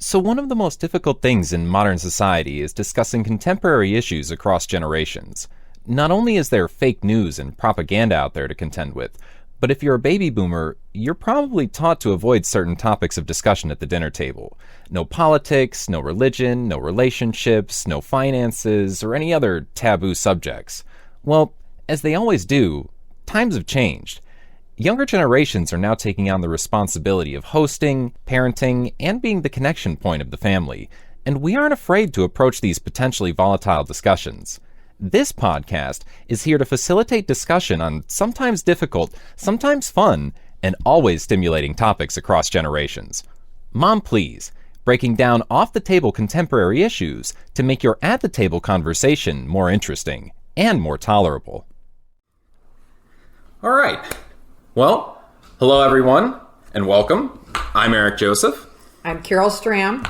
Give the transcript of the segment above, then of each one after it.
So one of the most difficult things in modern society is discussing contemporary issues across generations. Not only is there fake news and propaganda out there to contend with, but if you're a baby boomer, you're probably taught to avoid certain topics of discussion at the dinner table. No politics, no religion, no relationships, no finances, or any other taboo subjects. Well, as they always do, times have changed. Younger generations are now taking on the responsibility of hosting, parenting, and being the connection point of the family, and we aren't afraid to approach these potentially volatile discussions. This podcast is here to facilitate discussion on sometimes difficult, sometimes fun, and always stimulating topics across generations. Mom Please, breaking down off-the-table contemporary issues to make your at-the-table conversation more interesting and more tolerable. All right. Well, hello everyone, and welcome. I'm Eric Joseph. I'm Carol Stram.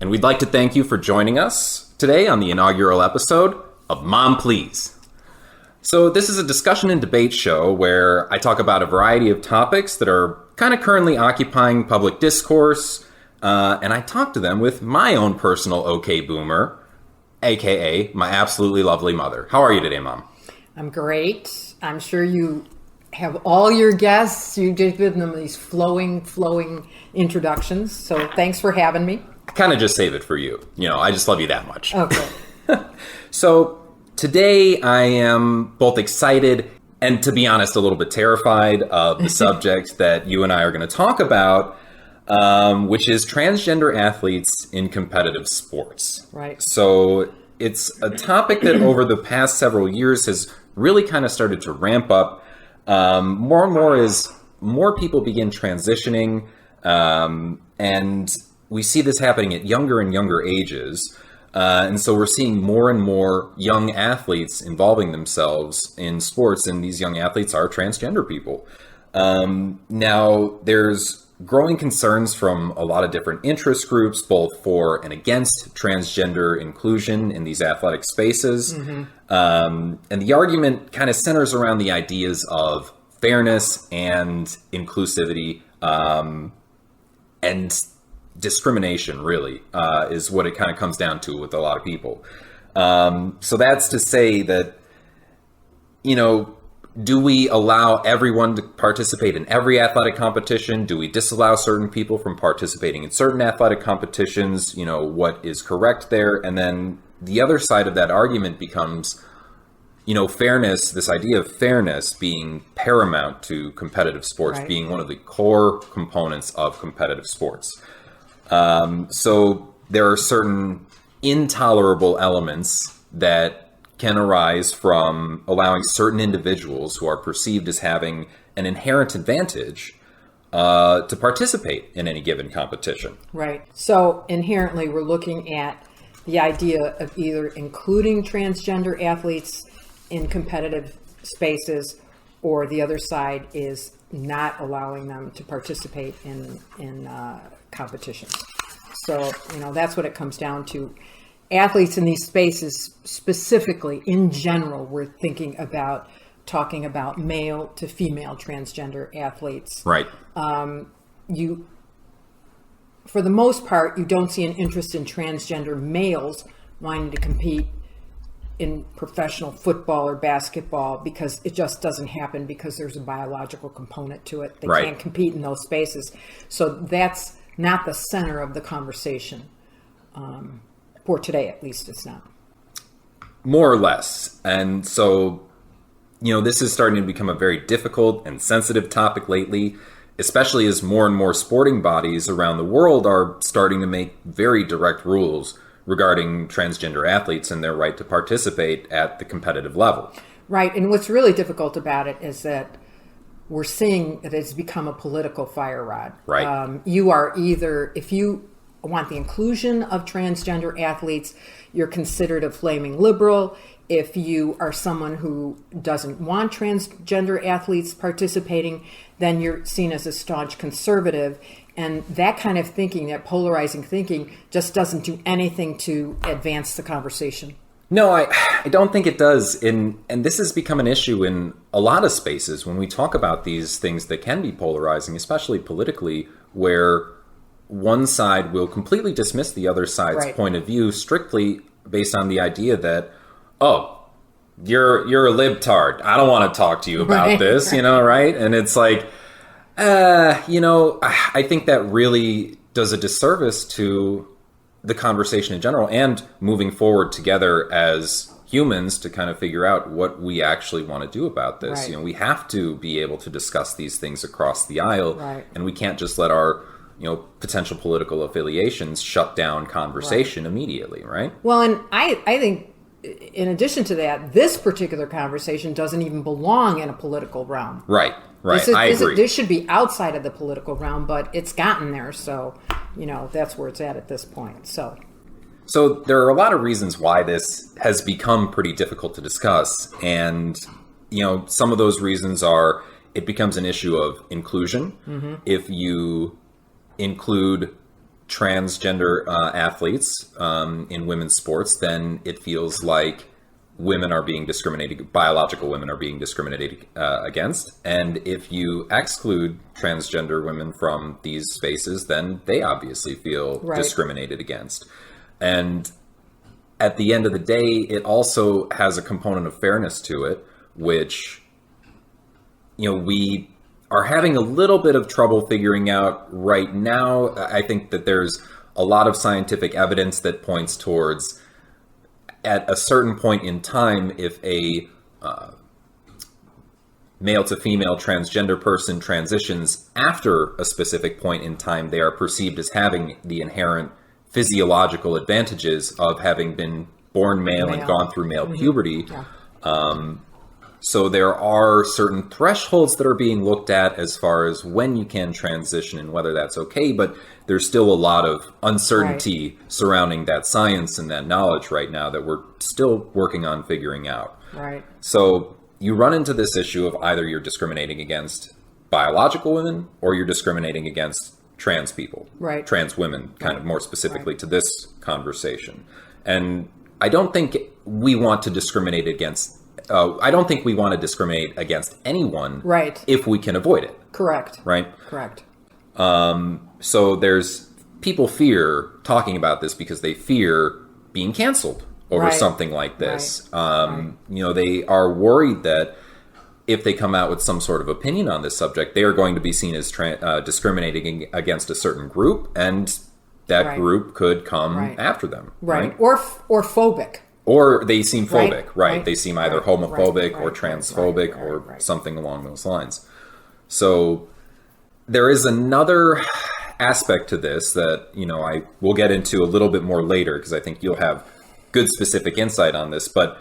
And we'd like to thank you for joining us today on the inaugural episode of Mom Please. So this is a discussion and debate show where I talk about a variety of topics that are kind of currently occupying public discourse, and I talk to them with my own personal OK Boomer, aka my absolutely lovely mother. How are you today, Mom? I'm great. I'm sure you have all your guests. You did give them these flowing introductions. So thanks for having me. I kind of just save it for you. You know, I just love you that much. Okay. So today I am both excited and, to be honest, a little bit terrified of the subject that you and I are going to talk about, which is transgender athletes in competitive sports. Right. So it's a topic that over the past several years has really kind of started to ramp up. More and more as more people begin transitioning, and we see this happening at younger and younger ages. And so we're seeing more and more young athletes involving themselves in sports, and these young athletes are transgender people. Now, there's growing concerns from a lot of different interest groups, both for and against transgender inclusion in these athletic spaces. Mm-hmm. And the argument kind of centers around the ideas of fairness and inclusivity, and discrimination, really, is what it kind of comes down to with a lot of people. So that's to say that, you know, do we allow everyone to participate in every athletic competition? Do we disallow certain people from participating in certain athletic competitions? You know, what is correct there? And then the other side of that argument becomes, you know, fairness, this idea of fairness being paramount to competitive sports, right, being one of the core components of competitive sports. So there are certain intolerable elements that can arise from allowing certain individuals who are perceived as having an inherent advantage to participate in any given competition. Right. So inherently, we're looking at the idea of either including transgender athletes in competitive spaces, or the other side is not allowing them to participate in competitions. So, you know, that's what it comes down to. Athletes in these spaces, specifically, in general, we're talking about male to female transgender athletes. Right. For the most part, you don't see an interest in transgender males wanting to compete in professional football or basketball, because it just doesn't happen, because there's a biological component to it. They right. can't compete in those spaces. So that's not the center of the conversation. For today, at least, it's not. More or less. And so, you know, this is starting to become a very difficult and sensitive topic lately, especially as more and more sporting bodies around the world are starting to make very direct rules regarding transgender athletes and their right to participate at the competitive level. Right. And what's really difficult about it is that we're seeing that it's become a political fire rod. Right. You are either, if you want the inclusion of transgender athletes, you're considered a flaming liberal. If you are someone who doesn't want transgender athletes participating, then you're seen as a staunch conservative. And that kind of thinking, that polarizing thinking, just doesn't do anything to advance the conversation. No, I don't think it does. And this has become an issue in a lot of spaces when we talk about these things that can be polarizing, especially politically, where one side will completely dismiss the other side's Right. point of view strictly based on the idea that, oh, you're a libtard. I don't want to talk to you about Right. this, right? And it's like, I think that really does a disservice to the conversation in general and moving forward together as humans to kind of figure out what we actually want to do about this. Right. We have to be able to discuss these things across the aisle, Right. and we can't just let our potential political affiliations shut down conversation immediately, right? Well, and I think in addition to that, this particular conversation doesn't even belong in a political realm. Right. I agree. This should be outside of the political realm, but it's gotten there. So, that's where it's at this point. So there are a lot of reasons why this has become pretty difficult to discuss. And, some of those reasons are it becomes an issue of inclusion. Mm-hmm. If you include transgender athletes in women's sports, then it feels like women are being discriminated, biological women are being discriminated against. And if you exclude transgender women from these spaces, then they obviously feel Right. discriminated against. And at the end of the day, it also has a component of fairness to it, which, we are having a little bit of trouble figuring out right now. I think that there's a lot of scientific evidence that points towards at a certain point in time, if a male to female transgender person transitions after a specific point in time, they are perceived as having the inherent physiological advantages of having been born male and gone through male puberty. Yeah. So there are certain thresholds that are being looked at as far as when you can transition and whether that's okay, but there's still a lot of uncertainty surrounding that science and that knowledge right now that we're still working on figuring out. Right. So you run into this issue of either you're discriminating against biological women or you're discriminating against trans people, Right. trans women, kind of more specifically to this conversation. And I don't think we want to discriminate against I don't think we want to discriminate against anyone Right. if we can avoid it, Correct. right? Correct. So there's people fear talking about this because they fear being canceled over Right. something like this. Right. They are worried that if they come out with some sort of opinion on this subject, they are going to be seen as discriminating against a certain group, and that Right. group could come Right. after them. Right. Or phobic. Or they seem phobic, Right, right? right, They seem either right, homophobic right, or right, transphobic right, or right. something along those lines. So there is another aspect to this that, I will get into a little bit more later because I think you'll have good specific insight on this. But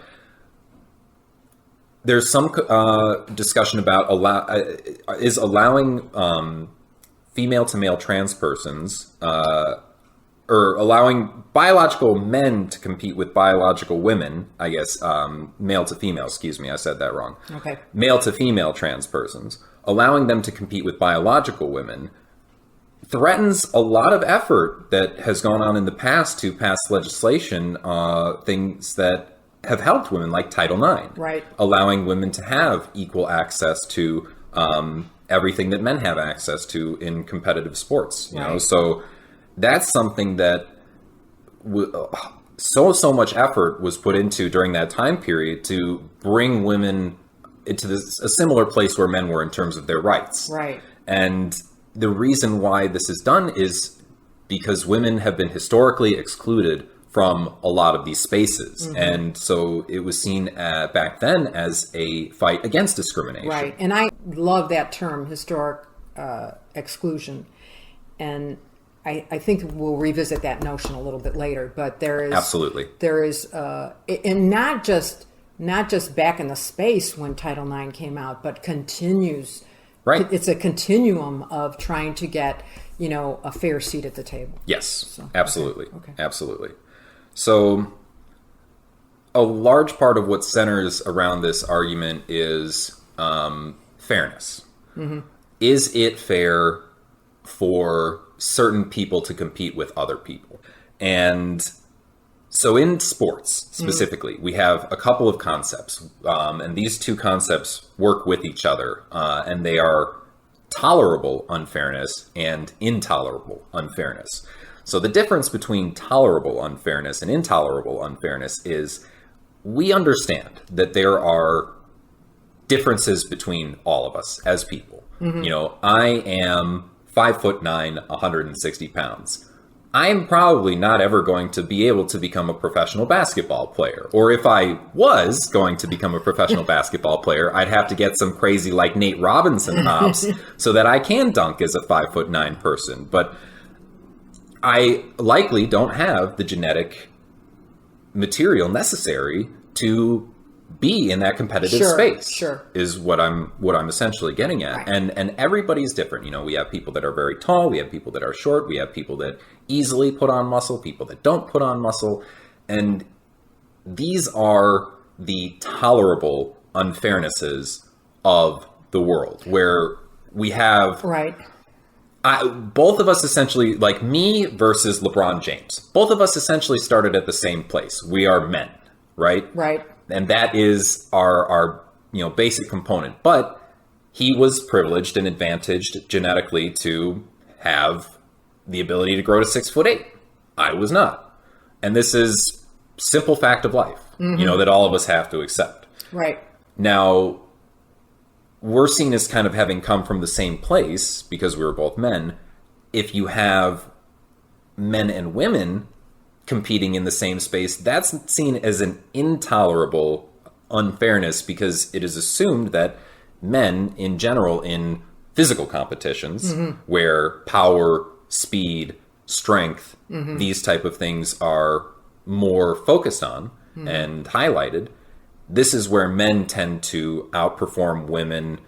there's some discussion about allowing female to male trans persons or allowing biological men to compete with biological women, I guess, male to female, excuse me, I said that wrong. Okay. Male to female trans persons, allowing them to compete with biological women threatens a lot of effort that has gone on in the past to pass legislation, things that have helped women, like Title IX. Right. Allowing women to have equal access to everything that men have access to in competitive sports, you know? Right. So that's something that so much effort was put into during that time period to bring women into a similar place where men were in terms of their rights. Right. And the reason why this is done is because women have been historically excluded from a lot of these spaces. Mm-hmm. And so it was seen back then as a fight against discrimination. Right. And I love that term, historic exclusion. And I think we'll revisit that notion a little bit later. But there is Absolutely. there is and not just back in the space when Title IX came out, but continues. Right. It's a continuum of trying to get, a fair seat at the table. Yes, absolutely. Okay. Absolutely. So a large part of what centers around this argument is fairness. Mm-hmm. Is it fair for certain people to compete with other people? And so in sports specifically, we have a couple of concepts, and these two concepts work with each other, and they are tolerable unfairness and intolerable unfairness. So the difference between tolerable unfairness and intolerable unfairness is we understand that there are differences between all of us as people. You know, I am 5'9", 160 pounds. I'm probably not ever going to be able to become a professional basketball player. Or if I was going to become a professional basketball player, I'd have to get some crazy like Nate Robinson hops so that I can dunk as a 5'9" person. But I likely don't have the genetic material necessary to be in that competitive space. Is what I'm essentially getting at. Right. And everybody's different. You know, we have people that are very tall, we have people that are short, we have people that easily put on muscle, people that don't put on muscle. And these are the tolerable unfairnesses of the world, where we have both of us essentially, like me versus LeBron James, both of us essentially started at the same place. We are men, right? Right. And that is our basic component. But he was privileged and advantaged genetically to have the ability to grow to 6'8". I was not. And this is simple fact of life, that all of us have to accept. Right. Now, we're seen as kind of having come from the same place because we were both men. If you have men and women competing in the same space, that's seen as an intolerable unfairness because it is assumed that men in general in physical competitions where power, speed, strength, these type of things are more focused on and highlighted, this is where men tend to outperform women,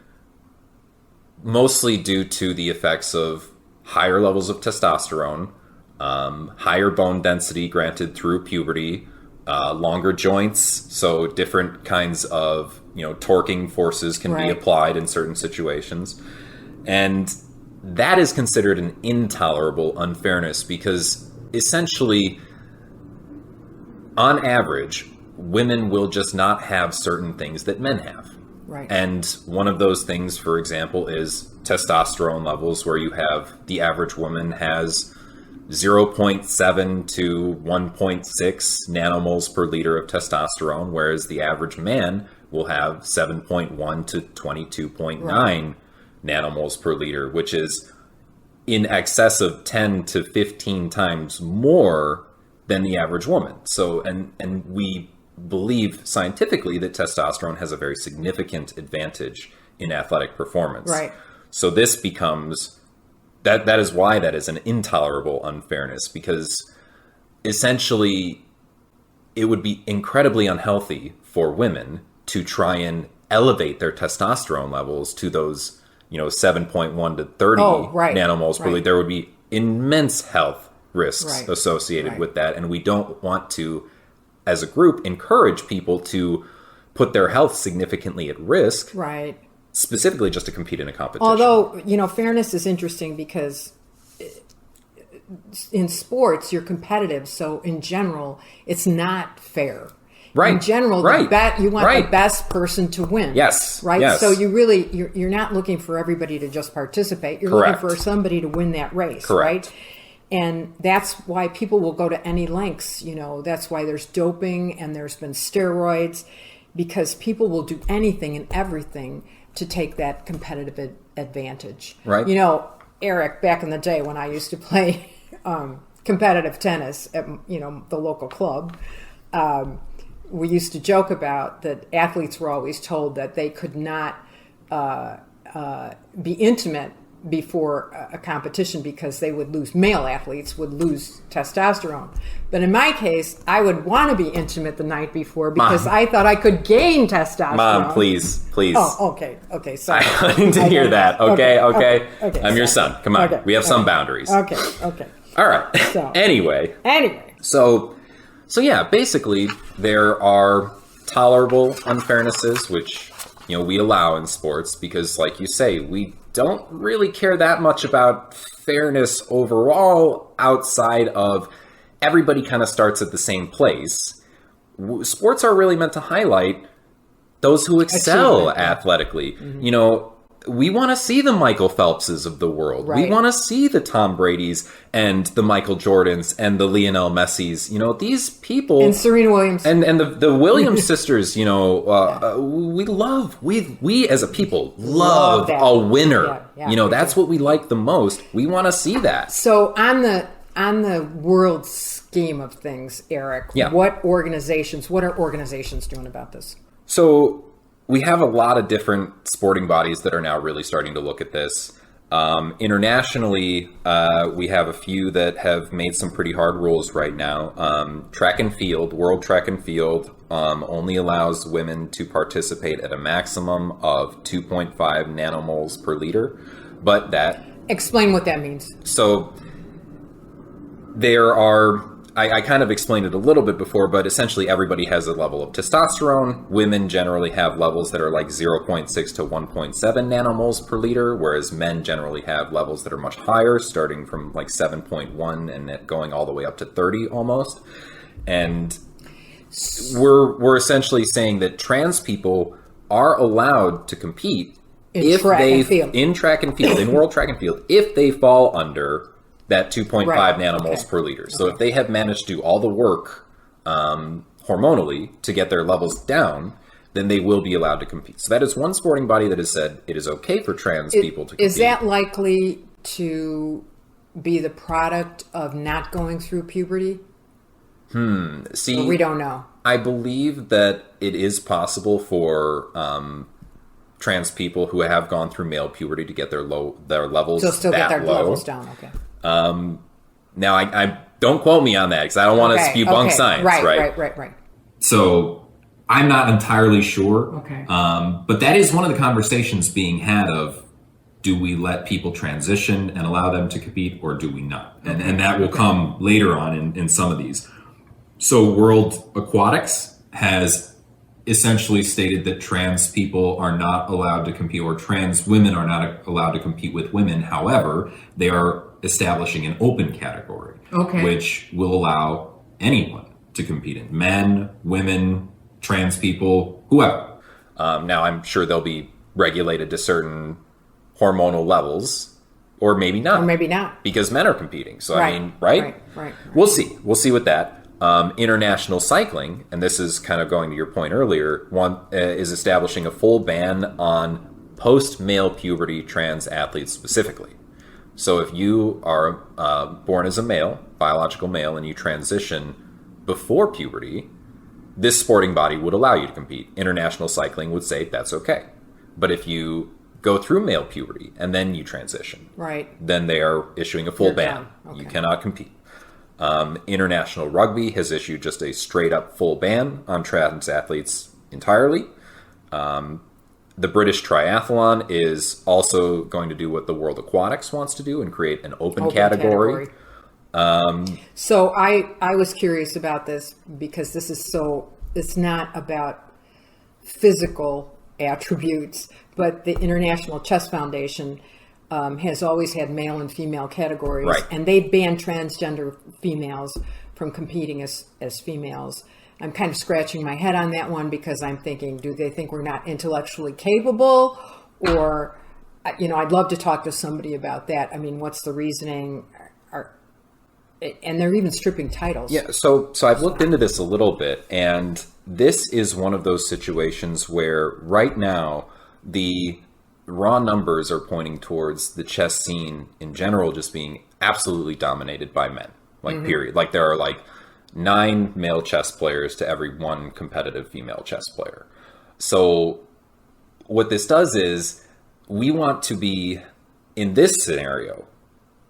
mostly due to the effects of higher levels of testosterone, higher bone density granted through puberty, longer joints, so different kinds of torquing forces can be applied in certain situations. And that is considered an intolerable unfairness because essentially, on average, women will just not have certain things that men have. Right. And one of those things, for example, is testosterone levels, where you have the average woman has 0.7 to 1.6 nanomoles per liter of testosterone, whereas the average man will have 7.1 to 22.9 nanomoles per liter, which is in excess of 10 to 15 times more than the average woman. So, and we believe scientifically that testosterone has a very significant advantage in athletic performance. Right. So this becomes, that is why that is an intolerable unfairness, because essentially it would be incredibly unhealthy for women to try and elevate their testosterone levels to those 7.1 to 30 nanomoles per liter. There would be immense health risks associated with that. And we don't want to, as a group, encourage people to put their health significantly at risk. Right. Specifically just to compete in a competition. Although, fairness is interesting because in sports, you're competitive. So in general, it's not fair. Right. In general, you want the best person to win. Yes. Right. Yes. So you're not looking for everybody to just participate. You're looking for somebody to win that race. Correct. Right. And that's why people will go to any lengths. That's why there's doping and there's been steroids, because people will do anything and everything to take that competitive advantage. Right. Eric, back in the day when I used to play competitive tennis at the local club, we used to joke about that athletes were always told that they could not be intimate before a competition because they would lose, male athletes would lose testosterone. But in my case, I would want to be intimate the night before because I thought I could gain testosterone. Mom, please. Oh, okay, sorry. I need to hear that. Okay. I'm your son. Come on. Okay. We have some boundaries. Okay. All right. So, Anyway. So yeah, basically there are tolerable unfairnesses, which, we allow in sports because, like you say, we don't really care that much about fairness overall outside of everybody kind of starts at the same place. Sports are really meant to highlight those who excel athletically. we want to see the Michael Phelpses of the world. Right. We want to see the Tom Bradys and the Michael Jordans and the Lionel Messis. You know, these people And Serena Williams. and the Williams sisters. You know, we as a people love that. a winner. Yeah, you know, that's what we like the most. We want to see that. So on the world scheme of things, Eric, Yeah. what are organizations doing about this? So we have a lot of different sporting bodies that are now really starting to look at this. Internationally, we have a few that have made some pretty hard rules right now. Track and field, World Track and Field, only allows women to participate at a maximum of 2.5 nanomoles per liter. But that, Explain what that means. so there are, I kind of explained it a little bit before, but essentially everybody has a level of testosterone. Women generally have levels that are like 0.6 to 1.7 nanomoles per liter, whereas men generally have levels that are much higher, starting from like 7.1 and it going all the way up to 30 almost. And we're essentially saying that trans people are allowed to compete In track and field. in track and field, in world track and field, if they fall under that 2.5 Right. nanomoles Okay. per liter. So if they have managed to do all the work hormonally to get their levels down, then they will be allowed to compete. So that is one sporting body that has said it is okay for trans people to compete. Is that likely to be the product of not going through puberty? See, Or we don't know. I believe that it is possible for trans people who have gone through male puberty to get their levels So still that get their low. levels down. Okay. Now, I don't quote me on that because I don't want to debunk science, Right. So I'm not entirely sure. Okay. But that is one of the conversations being had of, do we let people transition and allow them to compete, or do we not? And that will come later on in some of these. So World Aquatics has essentially stated that trans people are not allowed to compete, or trans women are not allowed to compete with women. However, they are establishing an open category, Okay. which will allow anyone to compete in: men, women, trans people, whoever. Now, I'm sure they'll be regulated to certain hormonal levels, or maybe not. Or maybe not. Because men are competing. So, Right, I mean, right? right. We'll see. We'll see with that. International cycling, and this is kind of going to your point earlier, is establishing a full ban on post-male puberty trans athletes specifically. So if you are born as a male, biological male, and you transition before puberty, this sporting body would allow you to compete. International cycling would say that's okay. But if you go through male puberty and then you transition, Right. then they are issuing a full You're ban. done. Okay. You cannot compete. International Rugby has issued just a straight up full ban on trans athletes entirely. The British Triathlon is also going to do what the World Aquatics wants to do and create an open category. So I was curious about this because this is it's not about physical attributes, but the International Chess Foundation has always had male and female categories, Right. and they banned transgender females from competing as females. I'm kind of scratching my head on that one because I'm thinking, do they think we're not intellectually capable? Or, I'd love to talk to somebody about that. I mean, what's the reasoning? And they're even stripping titles. Yeah, so I've looked into this a little bit, and this is one of those situations where right now the raw numbers are pointing towards the chess scene in general just being absolutely dominated by men, like period. Like there are like 9 male chess players to every 1 competitive female chess player. So what this does is we want to be, in this scenario,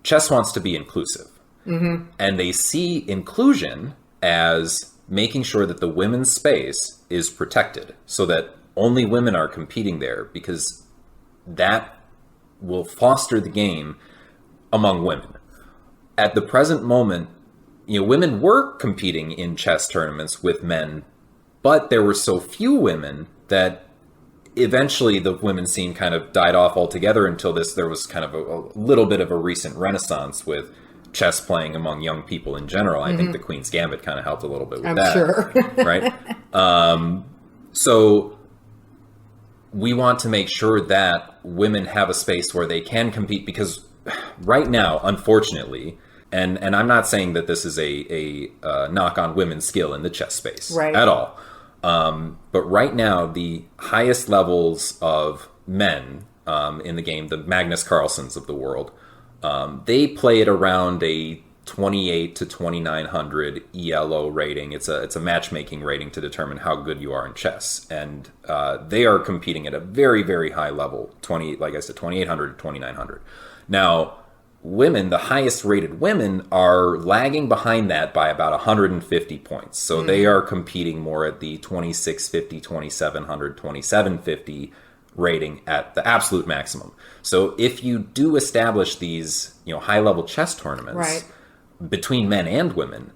chess wants to be inclusive. And they see inclusion as making sure that the women's space is protected so that only women are competing there, because that will foster the game among women. At the present moment, women were competing in chess tournaments with men, but there were so few women that eventually the women's scene kind of died off altogether until there was kind of a little bit of a recent renaissance with chess playing among young people in general. I think the Queen's Gambit kind of helped a little bit with I'm that. sure. Right? So we want to make sure that women have a space where they can compete, because right now, unfortunately, and I'm not saying that this is a knock on women's skill in the chess space at all. But right now, the highest levels of men in the game, the Magnus Carlsens of the world, they play at around a 28 to 2900 ELO rating. It's a matchmaking rating to determine how good you are in chess, and they are competing at a very, very high level. 2800 to 2900. Now, women, the highest rated women, are lagging behind that by about 150 points. So they are competing more at the 2650, 2700, 2750 rating at the absolute maximum. So if you do establish these, high level chess tournaments between men and women,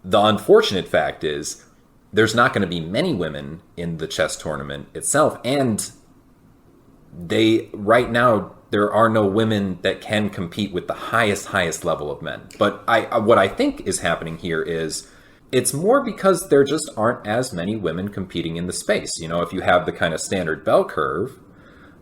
the unfortunate fact is there's not going to be many women in the chess tournament itself, and right now there are no women that can compete with the highest level of men. But what I think is happening here is it's more because there just aren't as many women competing in the space. If you have the kind of standard bell curve,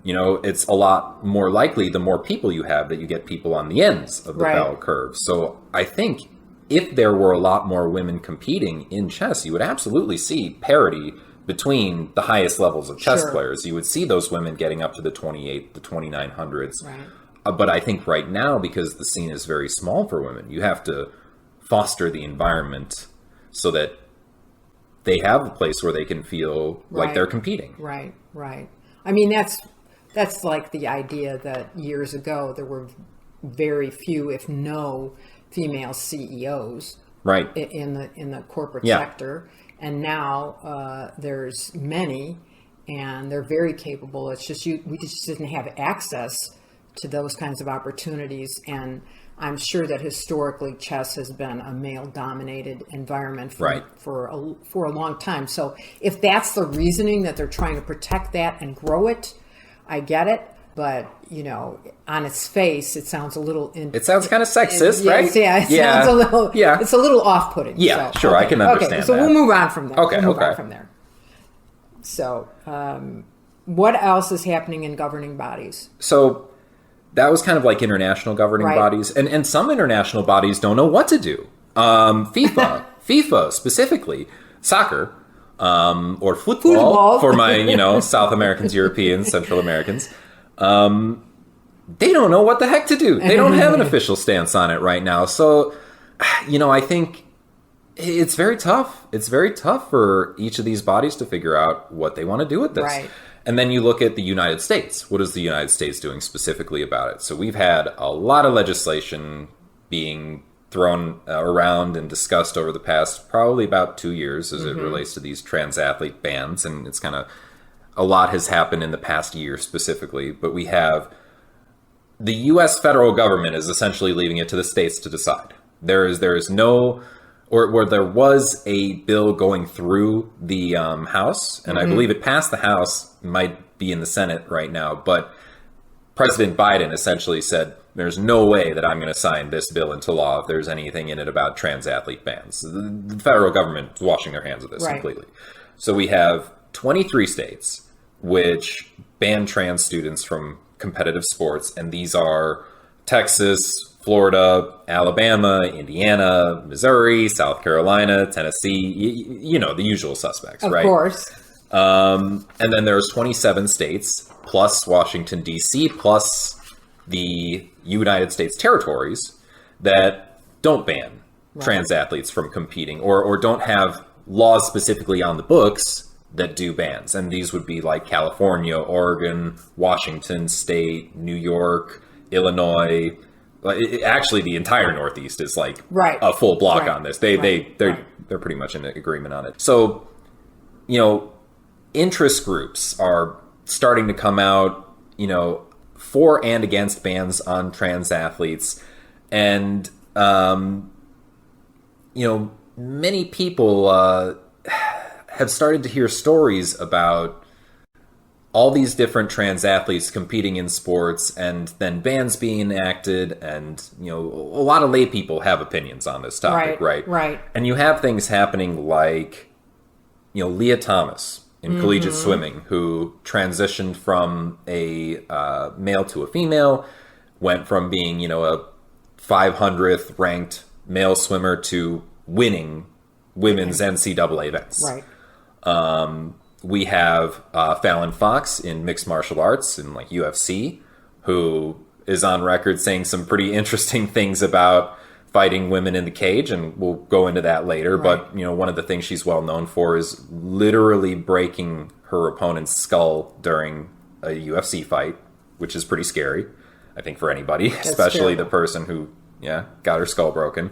it's a lot more likely the more people you have that you get people on the ends of the bell curve. So I think if there were a lot more women competing in chess, you would absolutely see parity between the highest levels of chess players. You would see those women getting up to the 28, the 2900s. But I think right now, because the scene is very small for women, you have to foster the environment so that they have a place where they can feel like they're competing. Right. I mean, that's like the idea that years ago there were very few, if no, female CEOs in the corporate sector. And now there's many, and they're very capable. It's just we just didn't have access to those kinds of opportunities. And I'm sure that historically chess has been a male-dominated environment for a long time. So if that's the reasoning that they're trying to protect that and grow it, I get it. But, on its face, it sounds a little... it sounds kind of sexist, right? Yeah, it sounds a little... Yeah. It's a little off-putting. Yeah, so, sure, I can understand that. So we'll move on from there. Okay. So, what else is happening in governing bodies? So, that was kind of like international governing bodies. And some international bodies don't know what to do. FIFA specifically, soccer, or football for my, South Americans, Europeans, Central Americans. They don't know what the heck to do. They don't have an official stance on it right now. So, I think it's very tough. It's very tough for each of these bodies to figure out what they want to do with this. Right. And then you look at the United States. What is the United States doing specifically about it? So we've had a lot of legislation being thrown around and discussed over the past probably about 2 years as it relates to these trans athlete bans. And it's kind of... a lot has happened in the past year specifically, but we have the U.S. federal government is essentially leaving it to the states to decide. There is no, or there was a bill going through the House, and I believe it passed the House, might be in the Senate right now, but President Biden essentially said, there's no way that I'm going to sign this bill into law if there's anything in it about trans athlete bans. The federal government is washing their hands of this completely. So we have 23 states which ban trans students from competitive sports, and these are Texas, Florida, Alabama, Indiana, Missouri, South Carolina, Tennessee, the usual suspects, right? Of course. And then there's 27 states plus Washington, D.C., plus the United States territories that don't ban trans athletes from competing or don't have laws specifically on the books that do bans. And these would be like California, Oregon, Washington State, New York, Illinois. Actually, the entire Northeast is like a full block on this. They're pretty much in agreement on it. So, interest groups are starting to come out, for and against bans on trans athletes. And, many people have started to hear stories about all these different trans athletes competing in sports and then bans being enacted. And, a lot of lay people have opinions on this topic, right? Right. And you have things happening like, Leah Thomas, in collegiate swimming who transitioned from a male to a female, went from being, you know, a 500th ranked male swimmer to winning women's NCAA events. Right. We have Fallon Fox in mixed martial arts and like UFC, who is on record saying some pretty interesting things about fighting women in the cage, and we'll go into that later. Right. But, you know, one of the things she's well known for is literally breaking her opponent's skull during a UFC fight, which is pretty scary, I think, for anybody, especially terrible. the person who, got her skull broken.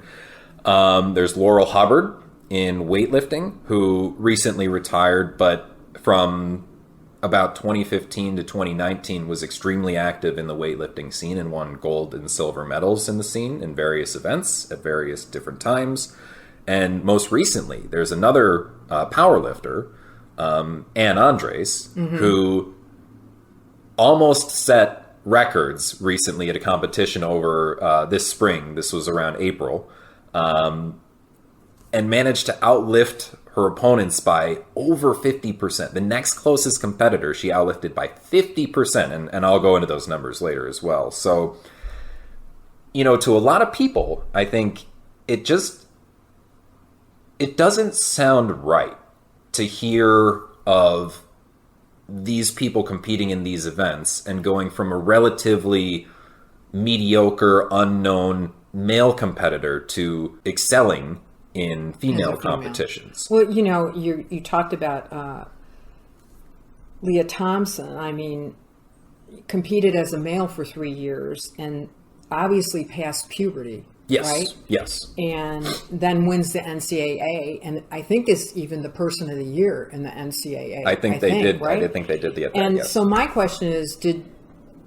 There's Laurel Hubbard in weightlifting, who recently retired, but from about 2015 to 2019 was extremely active in the weightlifting scene and won gold and silver medals in the scene in various events at various different times. And most recently, there's another powerlifter, Ann Andres, who almost set records recently at a competition over this spring. This was around April, and managed to outlift her opponents by over 50%. The next closest competitor she outlifted by 50%, and I'll go into those numbers later as well. So, you know, to a lot of people, I think it doesn't sound right to hear of these people competing in these events and going from a relatively mediocre, unknown male competitor to excelling in female competitions. Well, you know, you talked about Leah Thompson. I mean, competed as a male for 3 years and obviously passed puberty. Yes. Right? Yes. And then wins the NCAA, and I think is even the person of the year in the NCAA. I think they did. Right? I think they did the And yes. so my question is, did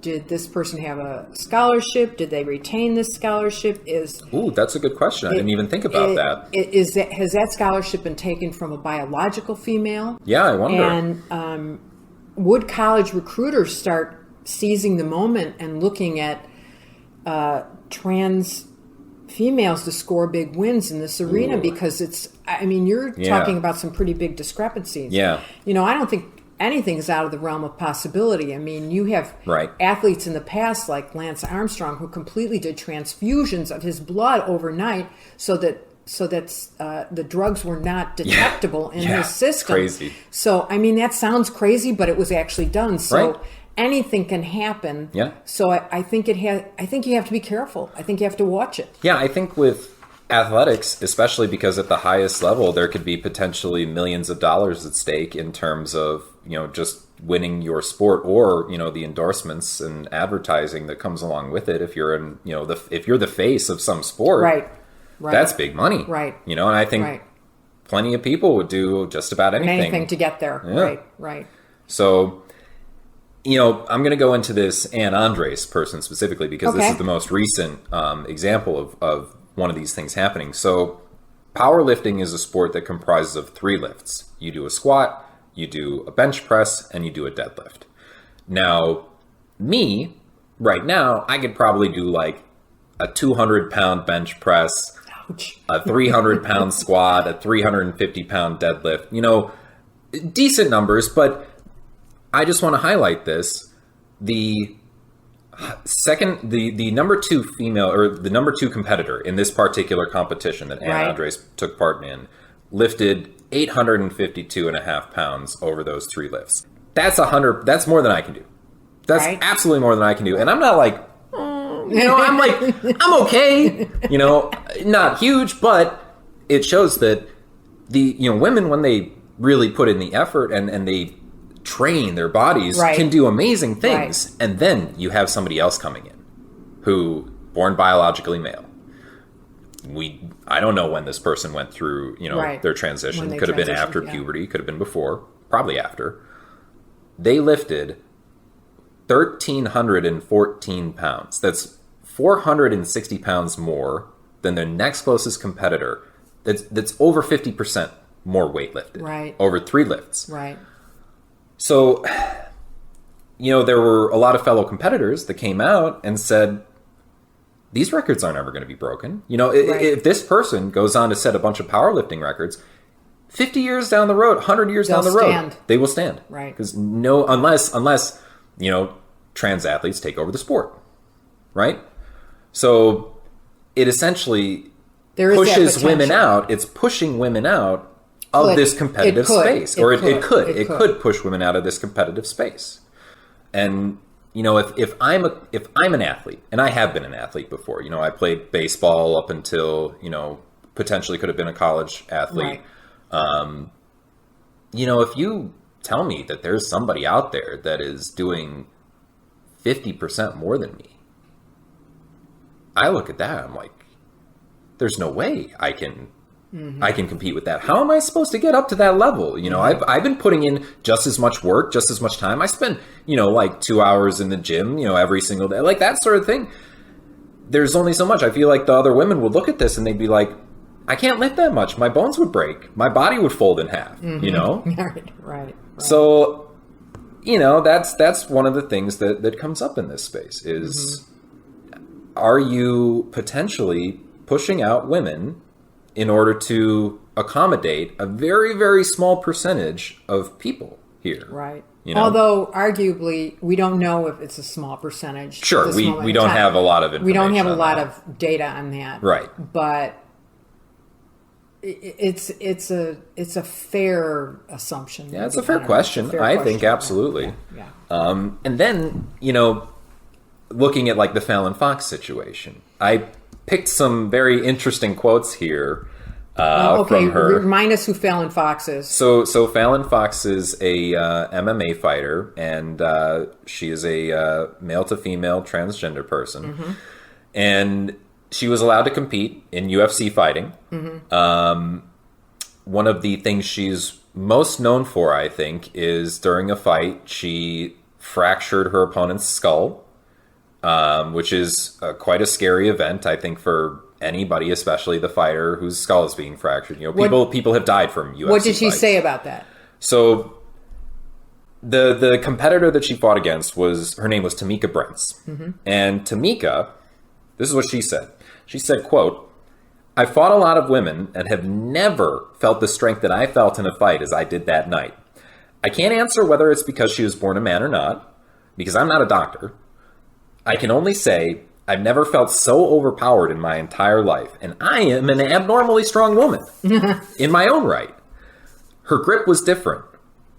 this person have a scholarship? Did they retain this scholarship? Ooh, that's a good question. I didn't even think about that. Has that scholarship been taken from a biological female? Yeah, I wonder. And would college recruiters start seizing the moment and looking at trans females to score big wins in this arena? Ooh. Because you're talking about some pretty big discrepancies. Yeah. You know, I don't think anything is out of the realm of possibility. I mean, you have Right. athletes in the past like Lance Armstrong who completely did transfusions of his blood overnight so that the drugs were not detectable in his system. Crazy. So, I mean, that sounds crazy, but it was actually done. So Right. anything can happen. Yeah. So I think I think you have to be careful. I think you have to watch it. Yeah, I think with athletics, especially because at the highest level, there could be potentially millions of dollars at stake in terms of, you know, just winning your sport or, you know, the endorsements and advertising that comes along with it. If you're in, you know, if you're the face of some sport, Right. that's big money. Right. You know, and I think Right. plenty of people would do just about anything. Anything to get there. Yeah. Right. So, you know, I'm going to go into this Ann Andres person specifically because this Okay. is the most recent example of one of these things happening. So, powerlifting is a sport that comprises of 3 lifts. You do a squat, you do a bench press, and you do a deadlift. Now, me, right now, I could probably do like a 200-pound bench press, Ouch. a 300-pound squat, a 350-pound deadlift. You know, decent numbers, but I just want to highlight this. The number 2 female, or the number 2 competitor in this particular competition that Ann Right. Andres took part in, lifted 852.5 pounds over those 3 lifts. That's more than I can do. That's Right. absolutely more than I can do. And I'm not like, you know, I'm like, I'm okay. You know, not huge, but it shows that women, when they really put in the effort and they train their bodies, Right. can do amazing things. And then you have somebody else coming in who born biologically male. I don't know when this person went through, you know, Right. their When transition. they Could have been transitioned, after yeah. puberty, could have been before, probably after. They lifted 1,314 pounds. That's 460 pounds more than their next closest competitor. That's over 50% more weight lifted. Right. Over 3 lifts. Right. So, you know, there were a lot of fellow competitors that came out and said, these records aren't ever going to be broken. You know, Right. if this person goes on to set a bunch of powerlifting records, 50 years down the road, 100 years down the They'll road, stand. they will stand. Right. Because unless, trans athletes take over the sport, right? So it essentially There is that pushes women potential. out. It's pushing women out of Could. this competitive It could. space. It Or could. it could push women out of this competitive space. And if I'm an athlete, and I have been an athlete before, I played baseball up until, potentially could have been a college athlete. Right. If you tell me that there's somebody out there that is doing 50% more than me, I look at that, I'm like, there's no way I can compete with that. How am I supposed to get up to that level? I've been putting in just as much work, just as much time. I spend, like 2 hours in the gym, every single day, like that sort of thing. There's only so much. I feel like the other women would look at this and they'd be like, I can't lift that much. My bones would break. My body would fold in half, Right. So, that's one of the things that comes up in this space is, are you potentially pushing out women in order to accommodate a very, very small percentage of people here? Right. Although, arguably, we don't know if it's a small percentage. at Sure, this we moment in don't time. have a lot of information. We don't have a on lot that. of data on that. Right. But it's a fair assumption. Yeah, it's a maybe. fair I don't know. question. It's a fair I think question. absolutely. Yeah. And then, looking at like the Fallon Fox situation, I picked some very interesting quotes here Okay, from her. remind us who Fallon Fox is. So Fallon Fox is a MMA fighter, and she is a male to female transgender person, and she was allowed to compete in UFC fighting. One of the things she's most known for, I think, is during a fight she fractured her opponent's skull, which is quite a scary event, I think, for anybody, especially the fighter whose skull is being fractured. People have died from UFC What did she fights. say about that? So the competitor that she fought against her name was Tamika Brents. And Tamika, this is what she said. She said, quote, "I fought a lot of women and have never felt the strength that I felt in a fight as I did that night. I can't answer whether it's because she was born a man or not, because I'm not a doctor. I can only say I've never felt so overpowered in my entire life, and I am an abnormally strong woman in my own right. Her grip was different.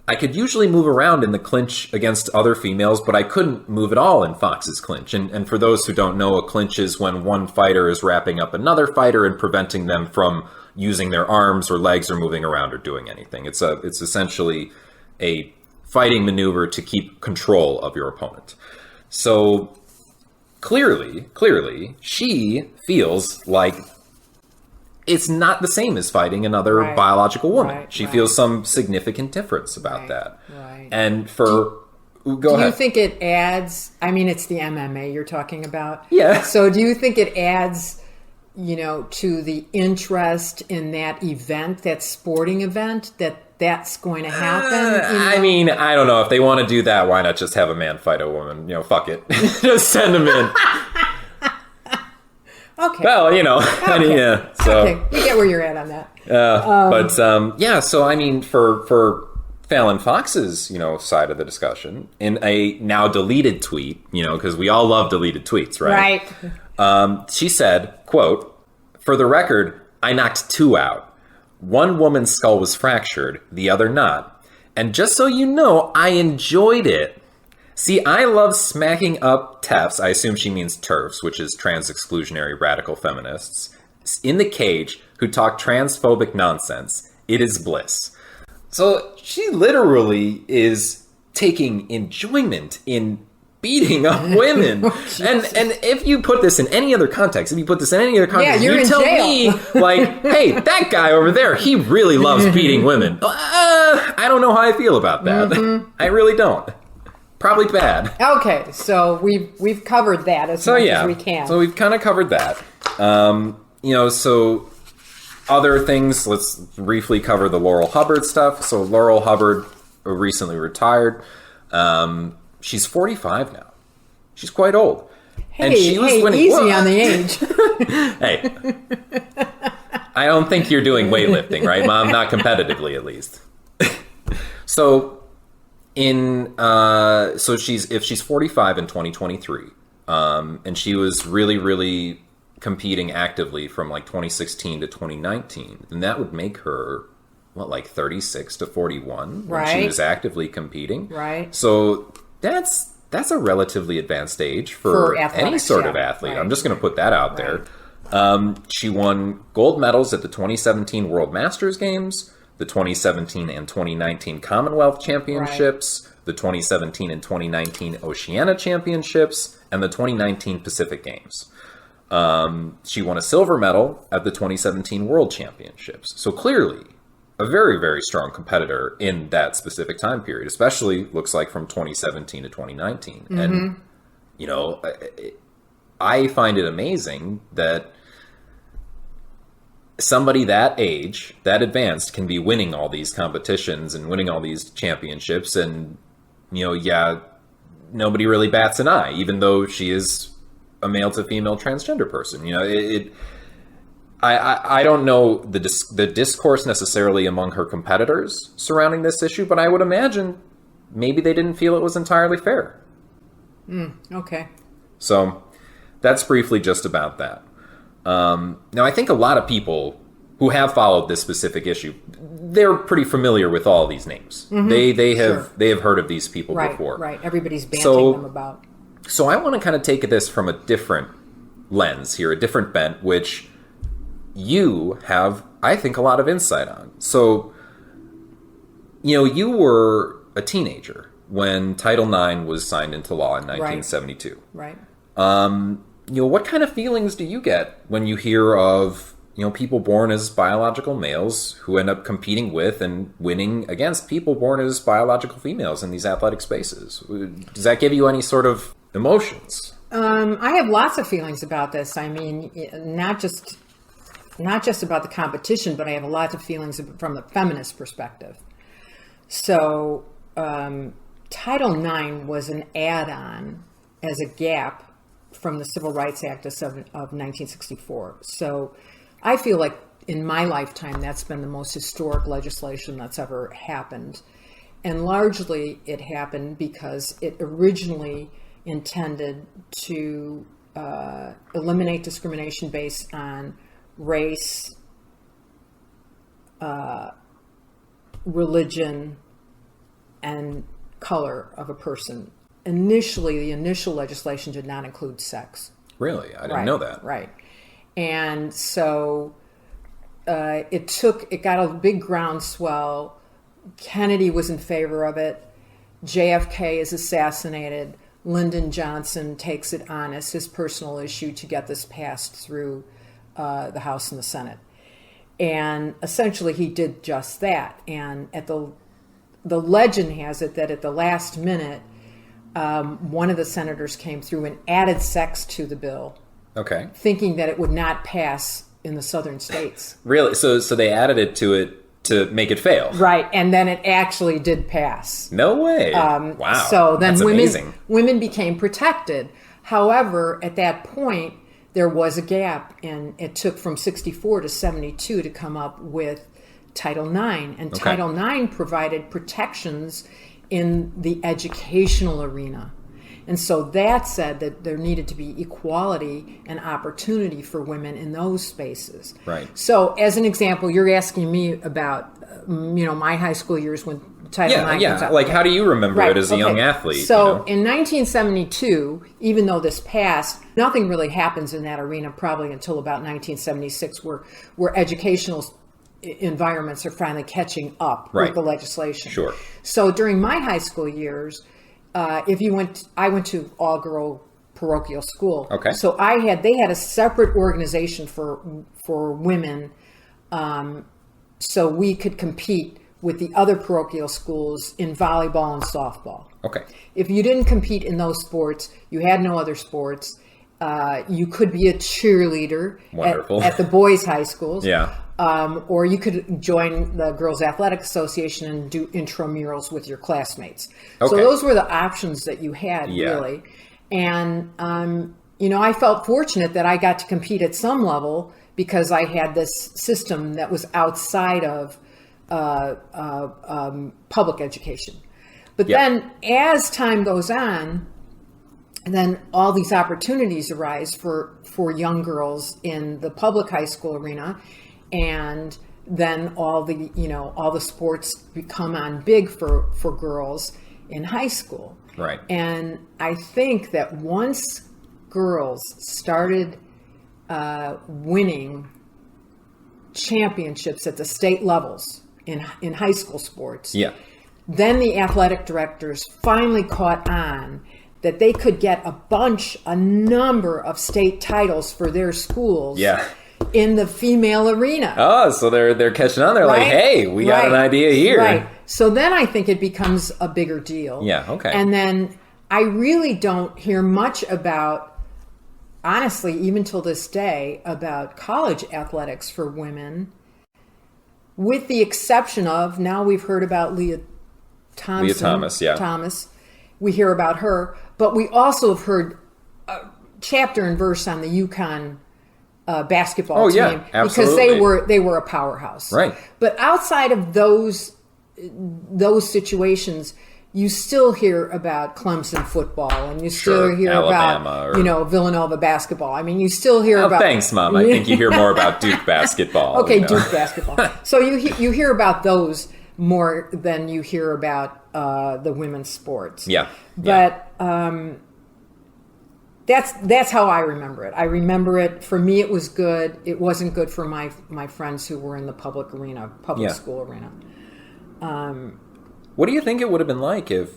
I could usually move around in the clinch against other females, but I couldn't move at all in Fox's clinch. And for those who don't know, a clinch is when one fighter is wrapping up another fighter and preventing them from using their arms or legs or moving around or doing anything. It's essentially a fighting maneuver to keep control of your opponent. So clearly, she feels like it's not the same as fighting another Right. biological woman. Right, She right. feels some significant difference about Right, that. right. And go Do ahead. you think it adds, I mean, it's the MMA you're talking about. Yeah. So do you think it adds, to the interest in that event, that sporting event, that's going to happen? I mean, I don't know. If they want to do that, why not just have a man fight a woman? Fuck it. Just send them in. Okay. Well, I mean, yeah. So, Okay, we get where you're at on that. yeah. So, I mean, for Fallon Fox's, side of the discussion, in a now deleted tweet, because we all love deleted tweets, right? Right. She said, quote, "For the record, I knocked 2 out. One woman's skull was fractured, the other not. And just so you know, I enjoyed it. See, I love smacking up TERFs," I assume she means TERFs, which is trans exclusionary radical feminists, "in the cage who talk transphobic nonsense. It is bliss." So she literally is taking enjoyment in beating up women. and if you put this in any other context, you're you're you in tell jail. me, like, hey, that guy over there, he really loves beating women. I don't know how I feel about that. I really don't. Probably bad. Okay, so we've covered that as much as we can. So we've kind of covered that. So other things, let's briefly cover the Laurel Hubbard stuff. So Laurel Hubbard recently retired. She's 45 now. She's quite old. Hey, easy Whoa. on the age. Hey, I don't think you're doing weightlifting, right, Mom? Not competitively, at least. So, if she's 45 in 2023, and she was really, really competing actively from like 2016 to 2019, then that would make her like 36 to 41 when she was actively competing. Right. So that's a relatively advanced age for any sort of athlete. Right. I'm just going to put that out there. She won gold medals at the 2017 World Masters Games, the 2017 and 2019 Commonwealth Championships, the 2017 and 2019 Oceania Championships, and the 2019 Pacific Games. She won a silver medal at the 2017 World Championships. So clearly, a very, very strong competitor in that specific time period, especially looks like from 2017 to 2019. Mm-hmm. And, you know, I find it amazing that somebody that age, that advanced, can be winning all these competitions and winning all these championships. And, you know, nobody really bats an eye, even though she is a male to female transgender person. You know, I don't know the discourse necessarily among her competitors surrounding this issue, but I would imagine maybe they didn't feel it was entirely fair. Okay. So that's briefly just about that. Now, I think a lot of people who have followed this specific issue, they're pretty familiar with all these names. Mm-hmm. They have heard of these people before. Right. Everybody's banting them about. So I want to kind of take this from a different lens here, a different bent, which you have, I think, a lot of insight on. So, you know, you were a teenager when Title IX was signed into law in 1972. Right. You know, what kind of feelings do you get when you hear of, you know, people born as biological males who end up competing with and winning against people born as biological females in these athletic spaces? Does that give you any sort of emotions? I have lots of feelings about this. I mean, not just about the competition, but I have a lot of feelings from the feminist perspective. So Title IX was an add-on as a gap from the Civil Rights Act of 1964. So I feel like in my lifetime, that's been the most historic legislation that's ever happened. And largely it happened because it originally intended to eliminate discrimination based on race, religion, and color of a person. Initially, the initial legislation did not include sex. Really? I didn't know that. Right. And so it got a big groundswell. Kennedy was in favor of it. JFK is assassinated. Lyndon Johnson takes it on as his personal issue to get this passed through the House and the Senate. And essentially he did just that. And at the legend has it that at the last minute, one of the senators came through and added sex to the bill. Okay. Thinking that it would not pass in the southern states. Really? So they added it to make it fail. Right, and then it actually did pass. No way. Wow. So then That's women became protected. However, at that point, there was a gap, and it took from 64 to 72 to come up with Title IX. And Title IX provided protections in the educational arena. And so that said that there needed to be equality and opportunity for women in those spaces. Right. So as an example, you're asking me about, my high school years when Title IX comes out. Like, how do you remember it as a young athlete? So in 1972, even though this passed, nothing really happens in that arena probably until about 1976, where educational environments are finally catching up with the legislation. Sure. So during my high school years, I went to all-girl parochial school. Okay. So they had a separate organization for women, so we could compete with the other parochial schools in volleyball and softball. Okay. If you didn't compete in those sports, you had no other sports. You could be a cheerleader at the boys' high schools. Yeah. Or you could join the Girls Athletic Association and do intramurals with your classmates. Okay. So those were the options that you had, really. And, I felt fortunate that I got to compete at some level because I had this system that was outside of public education. But Yeah. then as time goes on, then all these opportunities arise for young girls in the public high school arena, and then all the sports become on big for girls in high school. Right. And I think that once girls started winning championships at the state levels in high school sports, Yeah. then the athletic directors finally caught on that they could get a number of state titles for their schools Yeah. in the female arena. Oh, so they're catching on. They're like, Right? hey, we got an Right. idea here. Right. So then I think it becomes a bigger deal. Yeah, okay. And then I really don't hear much about, honestly, even till this day, about college athletics for women, with the exception of, now we've heard about Leah Thompson. Leah Thomas, yeah. Thomas. We hear about her, but we also have heard chapter and verse on the UConn basketball team, yeah, because absolutely. they were a powerhouse. Right. But outside of those situations, you still hear about Clemson football, and you still Sure, hear Alabama about Villanova basketball. I mean, you still hear Oh, about. thanks, Mom. I think you hear more about Duke basketball. Okay, you know. Duke basketball. So you hear about those more than you hear about the women's sports. Yeah. But that's how I remember it. I remember it. For me, it was good. It wasn't good for my friends who were in the public arena, public Yeah. school arena. What do you think it would have been like if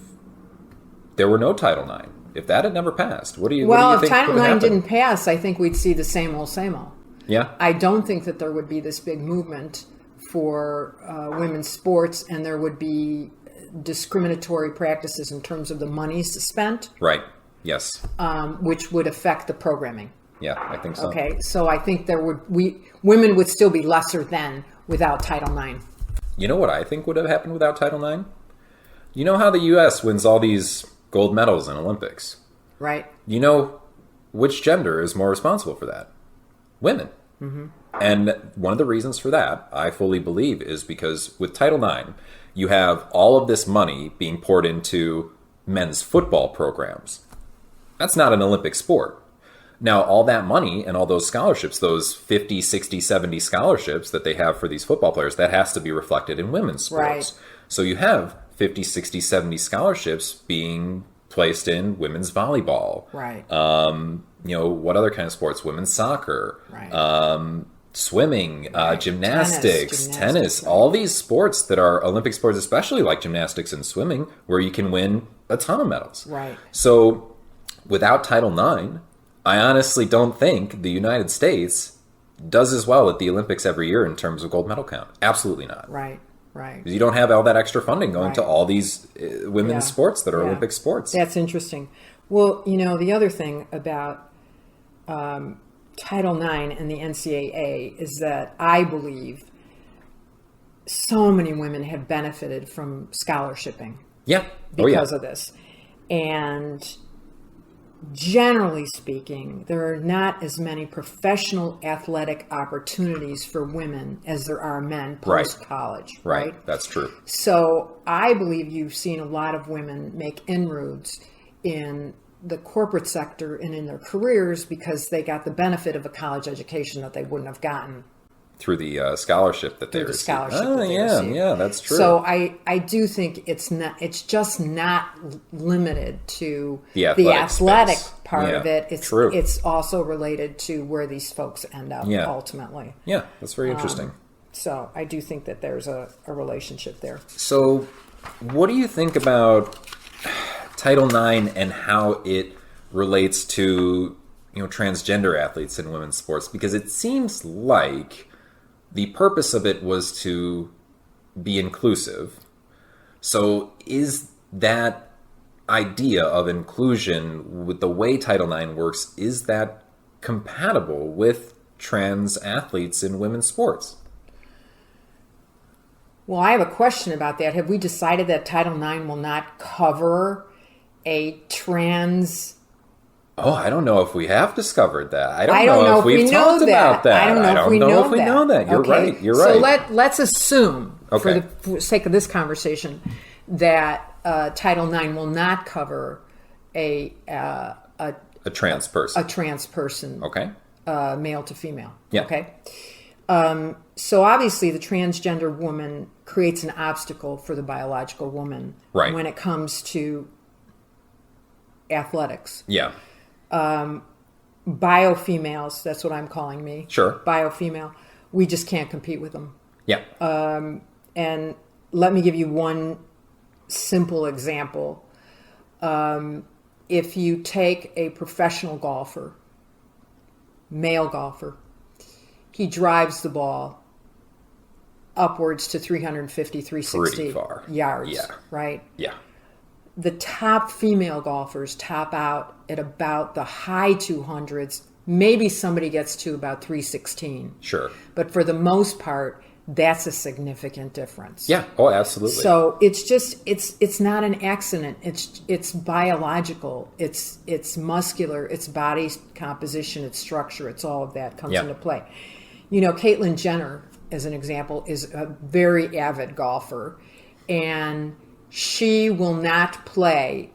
there were no Title IX? If that had never passed? What do you Well, think if Title would have IX happened? didn't pass, I think we'd see the same old, same old. Yeah. I don't think that there would be this big movement for women's sports, and there would be discriminatory practices in terms of the monies spent, Right. Yes. which would affect the programming. Yeah, I think so. Okay, so I think women would still be lesser than without Title IX. You know what I think would have happened without Title IX? You know how the U.S. wins all these gold medals in Olympics? Right? You know which gender is more responsible for that? Women. Mm-hmm. And one of the reasons for that, I fully believe, is because with Title IX, you have all of this money being poured into men's football programs. That's not an Olympic sport. Now, all that money and all those scholarships, those 50, 60, 70 scholarships that they have for these football players, that has to be reflected in women's sports. Right. So you have 50, 60, 70 scholarships being placed in women's volleyball. Right. What other kind of sports? Women's soccer. Right. Swimming, gymnastics, Tennis, tennis, right. all these sports that are Olympic sports, especially like gymnastics and swimming, where you can win a ton of medals. Right. So without Title IX, I honestly don't think the United States does as well at the Olympics every year in terms of gold medal count. Absolutely not. Right. Right. Because you don't have all that extra funding going to Right. all these women's Yeah. sports that are Yeah. Olympic sports. That's interesting. Well, the other thing about Title IX and the NCAA is that I believe so many women have benefited from scholarshiping Yeah. because of this. And generally speaking, there are not as many professional athletic opportunities for women as there are men Right. post-college, Right. That's true. So I believe you've seen a lot of women make inroads in the corporate sector and in their careers because they got the benefit of a college education that they wouldn't have gotten. Through the scholarship that they Through the received. scholarship Oh, that they yeah, received. yeah, that's true. So I do think it's just not limited to The athletic athletic space. part of Yeah, it. true. It's also related to where these folks end up Yeah. ultimately. Yeah, that's very interesting. So I do think that there's a relationship there. So, what do you think about Title IX and how it relates to transgender athletes in women's sports? Because it seems like the purpose of it was to be inclusive. So, is that idea of inclusion with the way Title IX works, is that compatible with trans athletes in women's sports? Well, I have a question about that. Have we decided that Title IX will not cover a trans Oh, I don't know if we have discovered that. I I don't don't know if we've talked about that. I don't know if we know that. You're Okay. right. You're So right. let's assume, Okay. for the sake of this conversation, that Title IX will not cover a trans person. trans person, Okay. male to female. Yeah. Okay. So obviously, the transgender woman creates an obstacle for the biological woman Right. when it comes to athletics. Yeah. Biofemales, that's what I'm calling me. Sure. Biofemale. We just can't compete with them. Yeah. And let me give you one simple example. If you take a professional golfer, male golfer, he drives the ball upwards to 350, 360 Pretty far. yards, Yeah. right? Yeah. The top female golfers top out at about the high 200s. Maybe somebody gets to about 316. Sure. But for the most part, that's a significant difference. Yeah. Oh, absolutely. So it's not an accident. It's biological. It's muscular. It's body composition. It's structure. It's all of that comes Yeah. into play. You know, Caitlyn Jenner, as an example, is a very avid golfer, and she will not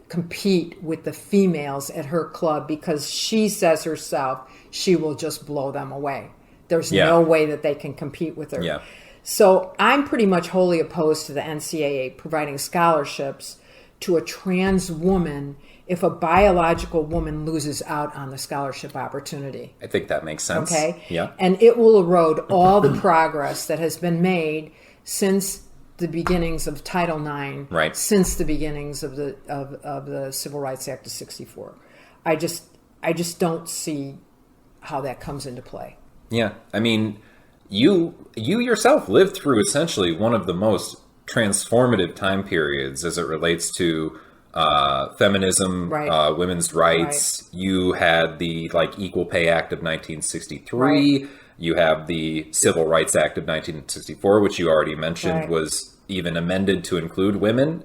compete with the females at her club because she says herself she will just blow them away. There's Yeah. no way that they can compete with her. Yeah. So I'm pretty much wholly opposed to the NCAA providing scholarships to a trans woman if a biological woman loses out on the scholarship opportunity. I think that makes sense. Okay? Yeah. And it will erode all the progress that has been made since the beginnings of Title IX, Right. since the beginnings of the Civil Rights Act of '64. I just don't see how that comes into play. Yeah. I mean, you yourself lived through essentially one of the most transformative time periods as it relates to feminism, Right. women's rights. You had the Equal Pay Act of 1963. Right. You have the Civil Rights Act of 1964, which you already mentioned Right. was even amended to include women.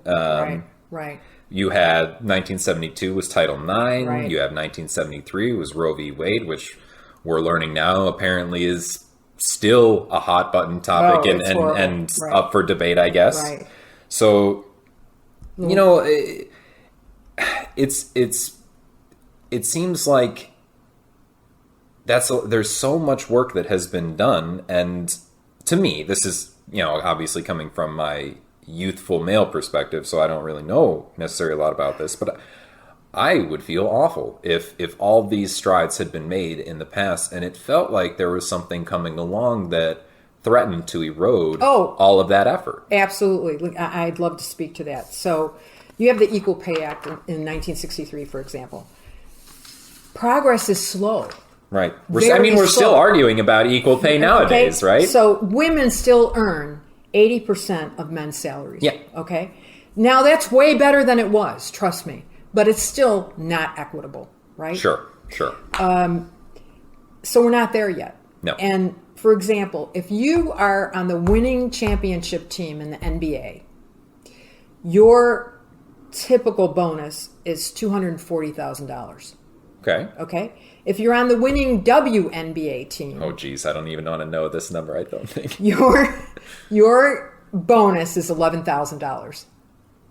Right. You had 1972 was Title IX. Right. You have 1973 was Roe v. Wade, which we're learning now apparently is still a hot button topic Oh, it's horrible. and Right. up for debate, I guess. Right. So, you know, it seems like there's so much work that has been done, and to me, this is, you know, obviously coming from my youthful male perspective, so I don't really know necessarily a lot about this, but I would feel awful if all these strides had been made in the past and it felt like there was something coming along that threatened to erode all of that effort. Absolutely. Look, I'd love to speak to that. So you have the Equal Pay Act in 1963, for example. Progress is slow. Right. Very We're slow. still arguing about equal pay nowadays, Okay? right? So women still earn 80% of men's salaries. Yeah. Okay. Now that's way better than it was, trust me, but it's still not equitable, right? Sure. So we're not there yet. No. And for example, if you are on the winning championship team in the NBA, your typical bonus is $240,000. Okay. Okay. If you're on the winning WNBA team, Oh, geez. I don't even want to know this number, I don't think. your bonus is $11,000.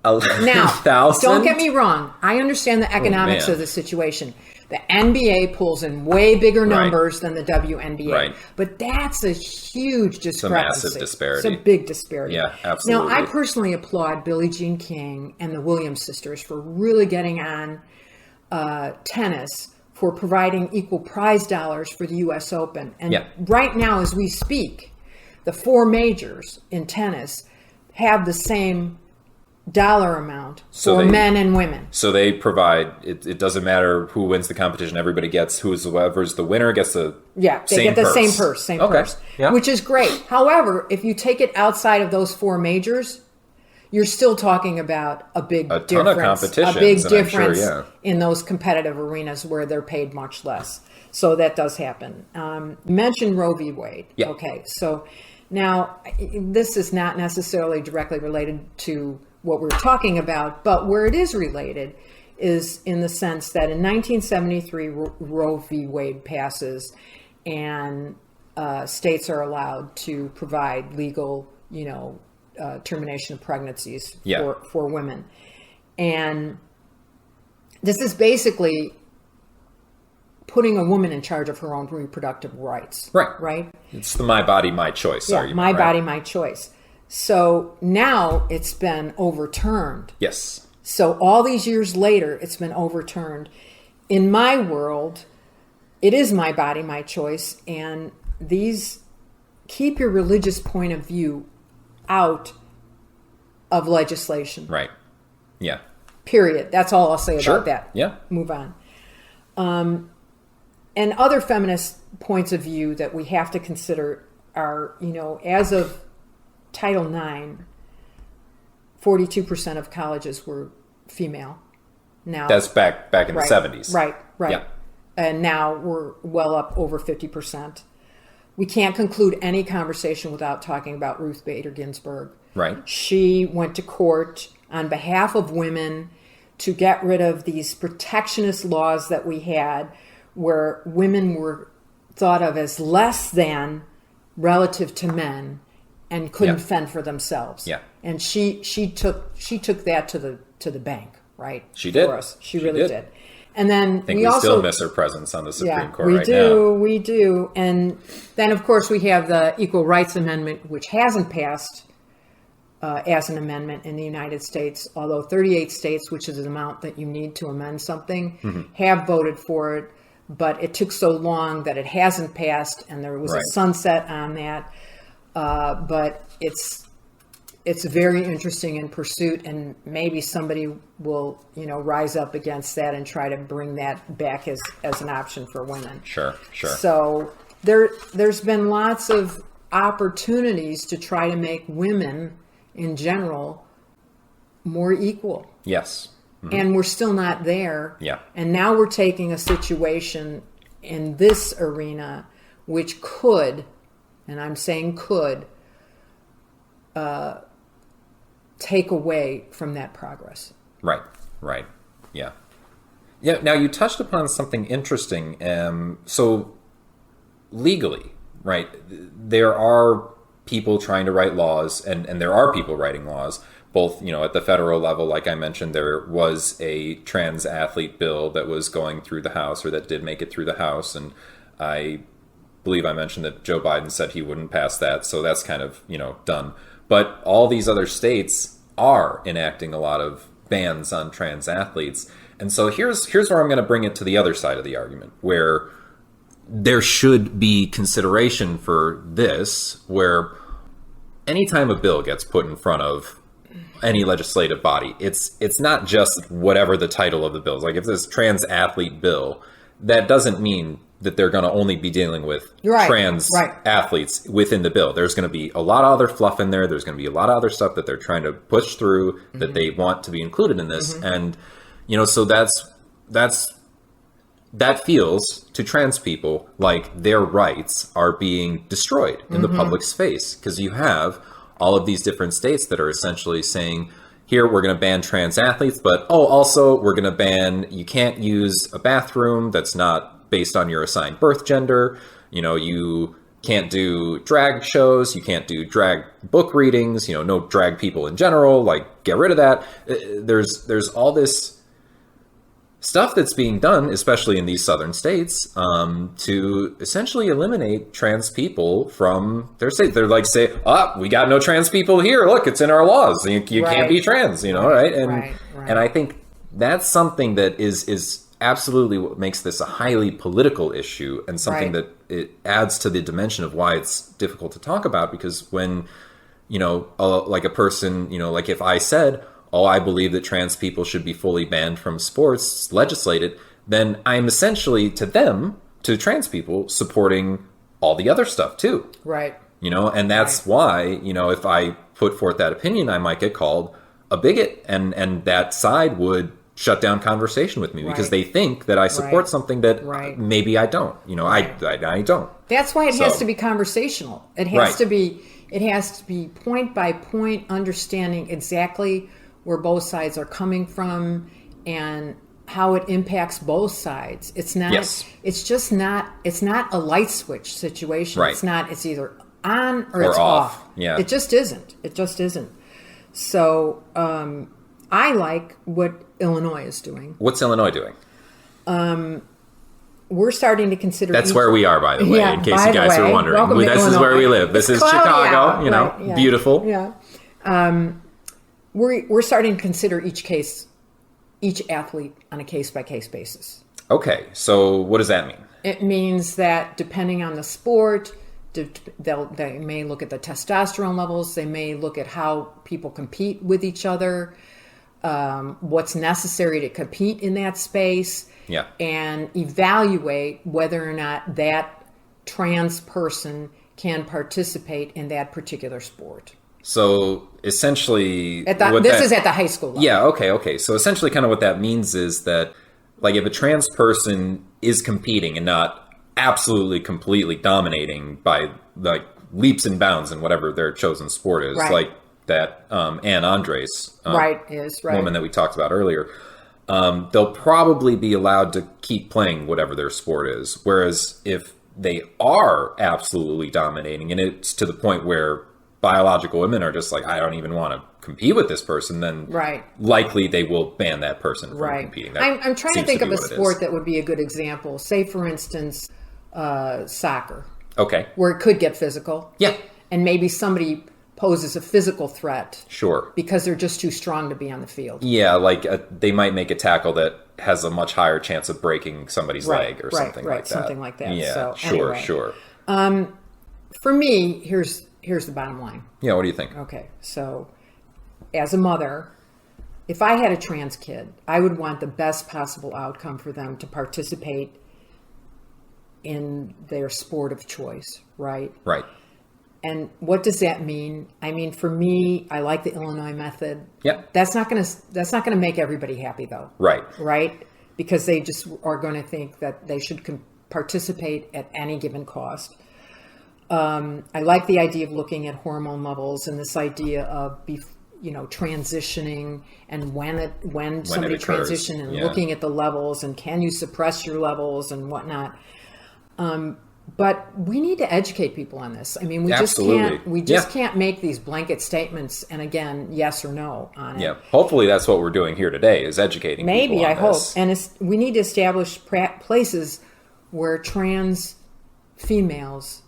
Now, 11,000? don't get me wrong. I understand the economics man. of the situation. The NBA pulls in way bigger numbers than the WNBA. Right. But that's a huge discrepancy. massive disparity. It's a big disparity. Yeah, absolutely. Now, I personally applaud Billie Jean King and the Williams sisters for really getting on tennis, for providing equal prize dollars for the U.S. Open. And Yeah. right now, as we speak, the four majors in tennis have the same dollar amount for men and women. So they provide, it doesn't matter who wins the competition, everybody gets, whoever's the winner gets the They get the same purse, Yeah. which is great. However, if you take it outside of those four majors, you're still talking about a big ton difference, of competitions, a big and I'm sure, difference yeah. in those competitive arenas where they're paid much less. So that does happen. Mention Roe v. Wade. Yeah. Okay, so now this is not necessarily directly related to what we're talking about, but where it is related is in the sense that in 1973, Roe v. Wade passes, and states are allowed to provide legal, termination of pregnancies for women. And this is basically putting a woman in charge of her own reproductive rights. Right? It's the my body, my choice argument. My body, my choice. So now it's been overturned. Yes. So all these years later, it's been overturned. In my world, it is my body, my choice, and these keep your religious point of view out of legislation. Right. Yeah. Period. That's all I'll say Sure. about that. Yeah. Move on. And other feminist points of view that we have to consider are, as of Title IX, 42% of colleges were female. Now That's back in the 70s. Right. Yeah. And now we're well up over 50%. We can't conclude any conversation without talking about Ruth Bader Ginsburg. Right. She went to court on behalf of women to get rid of these protectionist laws that we had, where women were thought of as less than relative to men and couldn't fend for themselves. Yeah. And she took that to the bank, right? She did. For us. She really did. And then I think we also still miss her presence on the Supreme Court right we do. And then, of course, we have the Equal Rights Amendment, which hasn't passed as an amendment in the United States, although 38 states, which is the amount that you need to amend something, have voted for it. But it took so long that it hasn't passed, and there was a sunset on that. But it's very interesting in pursuit, and maybe somebody will, rise up against that and try to bring that back as an option for women. Sure. So there's been lots of opportunities to try to make women in general more equal. Yes. And we're still not there. Yeah. And now we're taking a situation in this arena which could, and I'm saying could, take away from that progress. Right. Yeah. Now you touched upon something interesting. So legally, right, there are people trying to write laws, and there are people writing laws, both, at the federal level. Like I mentioned, there was a trans athlete bill that was going through the House, or that did make it through the House. And I believe I mentioned that Joe Biden said he wouldn't pass that. So that's kind of, done. But all these other states are enacting a lot of bans on trans athletes. And so here's where I'm going to bring it to the other side of the argument, where there should be consideration for this, where anytime a bill gets put in front of any legislative body, it's not just whatever the title of the bill is. Like if there's a trans athlete bill, that doesn't mean that they're going to only be dealing with trans athletes within the bill. There's going to be a lot of other fluff in there. There's going to be a lot of other stuff that they're trying to push through that they want to be included in this. And, so that feels to trans people like their rights are being destroyed in the public space, because you have all of these different states that are essentially saying, here, we're going to ban trans athletes, but also we're going to ban, you can't use a bathroom that's not based on your assigned birth gender. You can't do drag shows. You can't do drag book readings, no drag people in general, like get rid of that. There's all this stuff that's being done, especially in these southern states, to essentially eliminate trans people from their state. They're like, we got no trans people here. Look, it's in our laws. You can't be trans, right? And I think that's something that is absolutely what makes this a highly political issue, and something that it adds to the dimension of why it's difficult to talk about. Because when, like a person, like if I said, I believe that trans people should be fully banned from sports, legislated, then I'm essentially to trans people, supporting all the other stuff too. Right. And that's why, if I put forth that opinion, I might get called a bigot, and that side would shut down conversation with me because they think that I support something that maybe I don't. I don't. That's why it has to be conversational. It has to be point by point, understanding exactly where both sides are coming from, and how it impacts both sides. It's not. Yes. It's just not. It's not a light switch situation. Right. It's not. It's either on or Or it's off. off. Yeah. It just isn't. It just isn't. So I like what Illinois is doing. What's Illinois doing? We're starting to consider. That's each- where we are, by the way, Yeah, in case by you the guys way, are wondering. welcome to This is Illinois. where we live. This It's is cloudy Chicago, out, you know, right, yeah. beautiful. Yeah. We're starting to consider each athlete on a case-by-case basis. Okay, so what does that mean? It means that depending on the sport, they may look at the testosterone levels. They may look at how people compete with each other, what's necessary to compete in that space, Yeah. and evaluate whether or not that trans person can participate in that particular sport. So essentially, This is at the high school level. Yeah, okay. So essentially, kind of what that means is that, like, if a trans person is competing and not absolutely completely dominating by like leaps and bounds in whatever their chosen sport is, Right. like that Ann Andres, Right. woman that we talked about earlier, they'll probably be allowed to keep playing whatever their sport is. Whereas if they are absolutely dominating and it's to the point where biological women are just like, I don't even want to compete with this person, then Right. likely they will ban that person from Right. competing. That I'm trying to seems think be of a what it is. sport that would be a good example. Say, for instance, soccer, Okay. where it could get physical. Yeah. And maybe somebody poses a physical threat Sure. because they're just too strong to be on the field. Yeah, like they might make a tackle that has a much higher chance of breaking somebody's Right, leg or right, something right, like that. something like that. Yeah, So, sure, anyway. sure. For me, here's the bottom line. Yeah, what do you think? Okay, so as a mother, if I had a trans kid, I would want the best possible outcome for them to participate in their sport of choice, right? Right. And what does that mean? I mean, for me, I like the Illinois method. Yep. That's not gonna make everybody happy, though. Right. Right? Because they just are going to think that they should participate at any given cost. I like the idea of looking at hormone levels and this idea of transitioning and when somebody occurs. transition and Yeah. looking at the levels and can you suppress your levels and whatnot. But we need to educate people on this. I mean, we Absolutely. just Yeah. can't make these blanket statements and again, yes or no on it. Yeah. Hopefully that's what we're doing here today is educating Maybe, people I on hope. this. And we need to establish places where trans females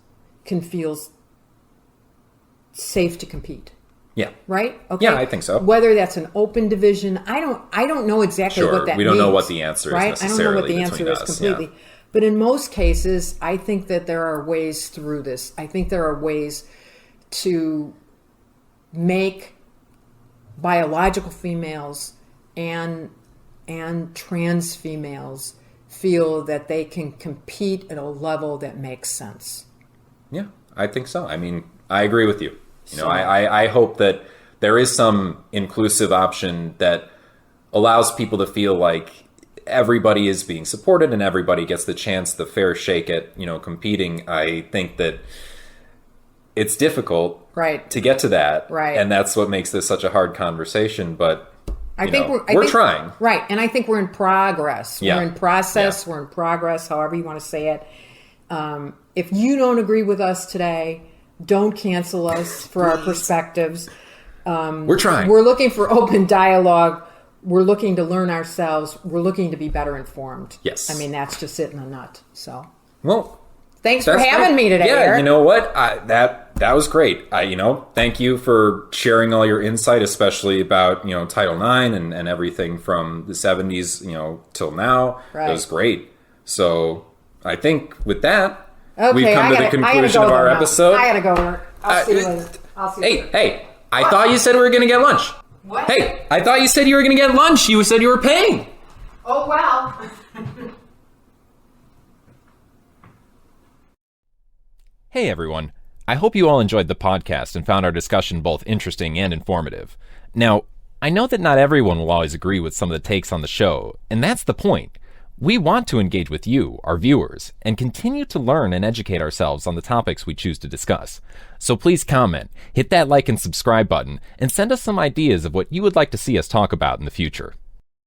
can feel safe to compete. Yeah. Right? Okay. Yeah, I think so. Whether that's an open division, I don't know exactly Sure. what that means. We don't know what the answer is right? I don't know what necessarily the answer between is us, completely. yeah. But in most cases, I think that there are ways through this. I think there are ways to make biological females and trans females feel that they can compete at a level that makes sense. Yeah, I think so. I mean, I agree with you. I hope that there is some inclusive option that allows people to feel like everybody is being supported and everybody gets the chance, the fair shake at, competing. I think that it's difficult Right. to get to that. Right. And that's what makes this such a hard conversation. But I think we're trying. Right. And I think we're in progress. Yeah. We're in process. Yeah. We're in progress, however you want to say it. If you don't agree with us today, don't cancel us for our perspectives. We're trying. We're looking for open dialogue. We're looking to learn ourselves. We're looking to be better informed. Yes. I mean, that's just it in a nut. So Well, thanks for that's having great. me today, Yeah, Eric. you know what? That was great. Thank you for sharing all your insight, especially about, Title IX and everything from the 70s, till now. Right. It was great. So I think with that, Okay, we've come to the conclusion of our episode. I gotta go to work. I'll see you later. I'll see you later. Hey, I thought you said we were going to get lunch. What? Hey, I thought you said you were going to get lunch. You said you were paying. Oh, well. Hey everyone. I hope you all enjoyed the podcast and found our discussion both interesting and informative. Now, I know that not everyone will always agree with some of the takes on the show, and that's the point. We want to engage with you, our viewers, and continue to learn and educate ourselves on the topics we choose to discuss. So please comment, hit that like and subscribe button, and send us some ideas of what you would like to see us talk about in the future.